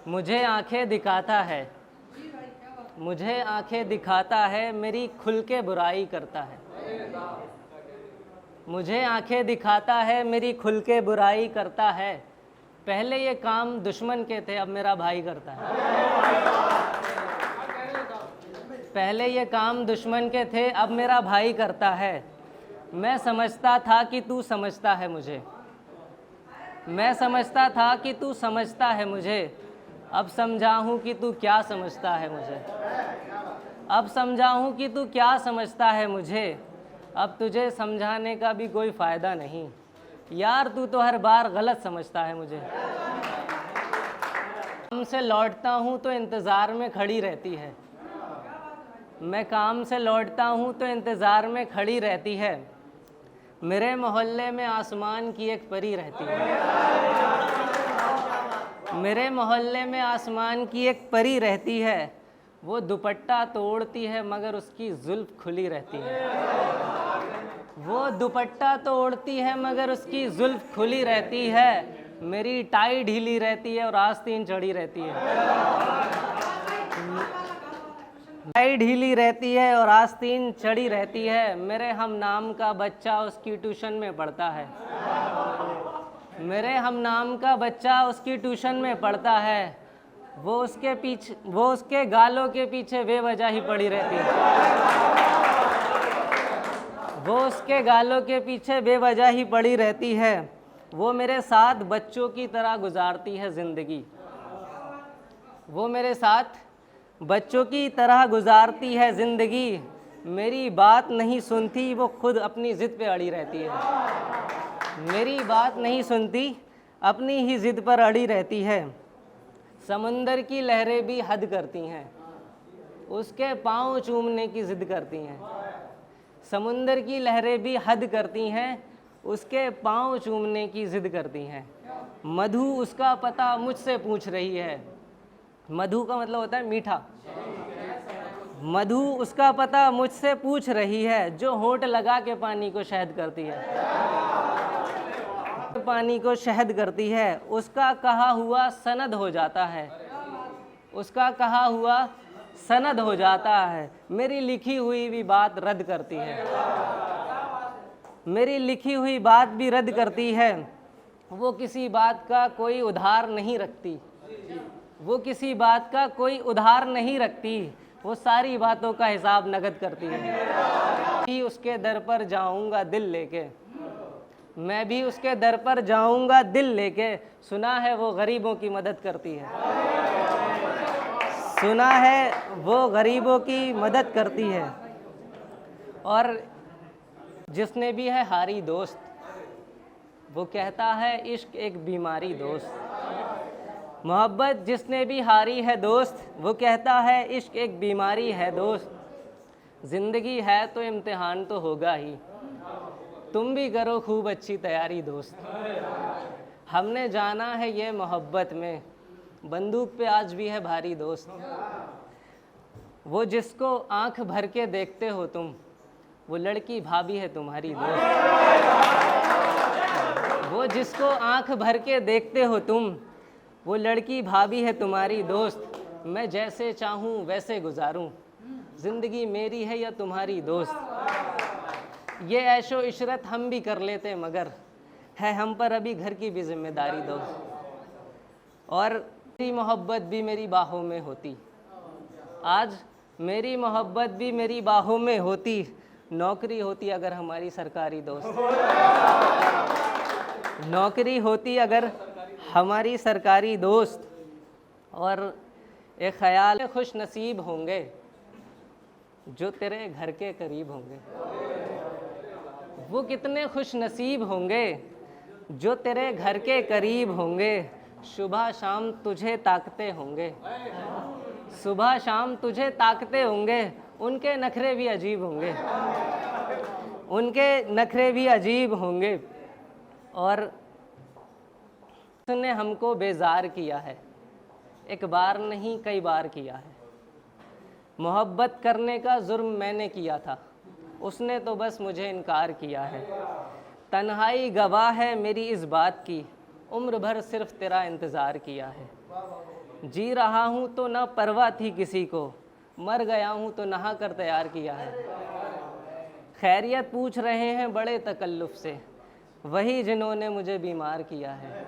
मुझे आंखें दिखाता है, मुझे आंखें दिखाता है, मेरी खुल के बुराई करता है। मुझे आंखें दिखाता है, मेरी खुल के बुराई करता है। पहले ये काम दुश्मन के थे, अब मेरा भाई करता है। पहले ये काम दुश्मन के थे, अब मेरा भाई करता है। मैं समझता था कि तू समझता है मुझे, मैं समझता था कि तू समझता है मुझे। अब समझा हूँ कि तू क्या समझता है मुझे, अब समझा हूँ कि तू क्या समझता है मुझे। अब तुझे समझाने का भी कोई फ़ायदा नहीं यार, तू तो हर बार गलत समझता है मुझे। काम से लौटता हूँ तो इंतज़ार में खड़ी रहती है, मैं काम से लौटता हूँ तो इंतज़ार में खड़ी रहती है। मेरे मोहल्ले में आसमान की एक परी रहती है, मेरे मोहल्ले में आसमान की एक परी रहती है। वो दुपट्टा तोड़ती है मगर उसकी जुल्फ खुली रहती है, वो दुपट्टा तोड़ती है मगर उसकी जुल्फ खुली रहती है। मेरी टाई ढीली रहती है और आस्तीन चढ़ी रहती है, टाई ढीली रहती है और आस्तीन चढ़ी रहती है। मेरे हम नाम का बच्चा उसकी ट्यूशन में पढ़ता है, मेरे हम नाम का बच्चा उसकी ट्यूशन में पढ़ता है। वो उसके गालों के पीछे बेवजह ही पड़ी रहती है, वो उसके गालों के पीछे बेवजह ही पड़ी रहती है। वो मेरे साथ बच्चों की तरह गुजारती है ज़िंदगी, वो मेरे साथ बच्चों की तरह गुजारती है ज़िंदगी। मेरी बात नहीं सुनती, वो खुद अपनी ज़िद पे अड़ी रहती है, मेरी बात नहीं सुनती, अपनी ही ज़िद पर अड़ी रहती है। समुंदर की लहरें भी हद करती हैं, उसके पाँव चूमने की ज़िद करती हैं। समुंदर की लहरें भी हद करती हैं, उसके पाँव चूमने की ज़िद करती हैं। मधु उसका पता मुझसे पूछ रही है, मधु का मतलब होता है मीठा। मधु उसका पता मुझसे पूछ रही है, जो होंठ लगा के पानी को शहद करती है, पानी को शहद करती है। उसका कहा हुआ सनद हो जाता है, उसका कहा हुआ सनद हो जाता है। मेरी लिखी हुई भी बात रद्द करती है, मेरी लिखी हुई बात भी रद्द करती है। वो किसी बात का कोई उधार नहीं रखती, वो किसी बात का कोई उधार नहीं रखती, वो सारी बातों का हिसाब नगद करती है। भी उसके दर पर जाऊंगा दिल लेके, मैं भी उसके दर पर जाऊंगा दिल लेके। सुना है वो गरीबों की मदद करती है, सुना है वो गरीबों की मदद करती है। और जिसने भी है हारी दोस्त, वो कहता है इश्क एक बीमारी दोस्त। मोहब्बत जिसने भी हारी है दोस्त, वो कहता है इश्क एक बीमारी है दोस्त। ज़िंदगी है तो इम्तिहान तो होगा ही, तुम भी करो खूब अच्छी तैयारी दोस्त। हमने जाना है ये मोहब्बत में, बंदूक पे आज भी है भारी दोस्त। वो जिसको आंख भर के देखते हो तुम, वो लड़की भाभी है तुम्हारी दोस्त। वो जिसको आंख भर के देखते हो तुम, वो लड़की भाभी है तुम्हारी दोस्त। मैं जैसे चाहूँ वैसे गुजारूँ, ज़िंदगी मेरी है या तुम्हारी दोस्त। ये ऐशो इशरत हम भी कर लेते मगर है हम पर अभी घर की भी जिम्मेदारी दोस्त। और मेरी मोहब्बत भी मेरी बाहों में होती, आज मेरी मोहब्बत भी मेरी बाहों में होती। नौकरी होती अगर हमारी सरकारी दोस्त, नौकरी होती अगर हमारी सरकारी दोस्त। और एक ख्याल, खुश नसीब होंगे जो तेरे घर के करीब होंगे, वो कितने खुश नसीब होंगे जो तेरे घर के करीब होंगे। सुबह शाम तुझे ताकते होंगे, सुबह शाम तुझे ताकते होंगे। उनके नखरे भी अजीब होंगे, उनके नखरे भी अजीब होंगे। और उसने हमको बेजार किया है, एक बार नहीं कई बार किया है। मोहब्बत करने का जुर्म मैंने किया था, उसने तो बस मुझे इनकार किया है। तन्हाई गवाह है मेरी इस बात की, उम्र भर सिर्फ तेरा इंतज़ार किया है। जी रहा हूँ तो न परवाह थी किसी को, मर गया हूँ तो नहा कर तैयार किया है। खैरियत पूछ रहे हैं बड़े तकल्लुफ़ से, वही जिन्होंने मुझे बीमार किया है।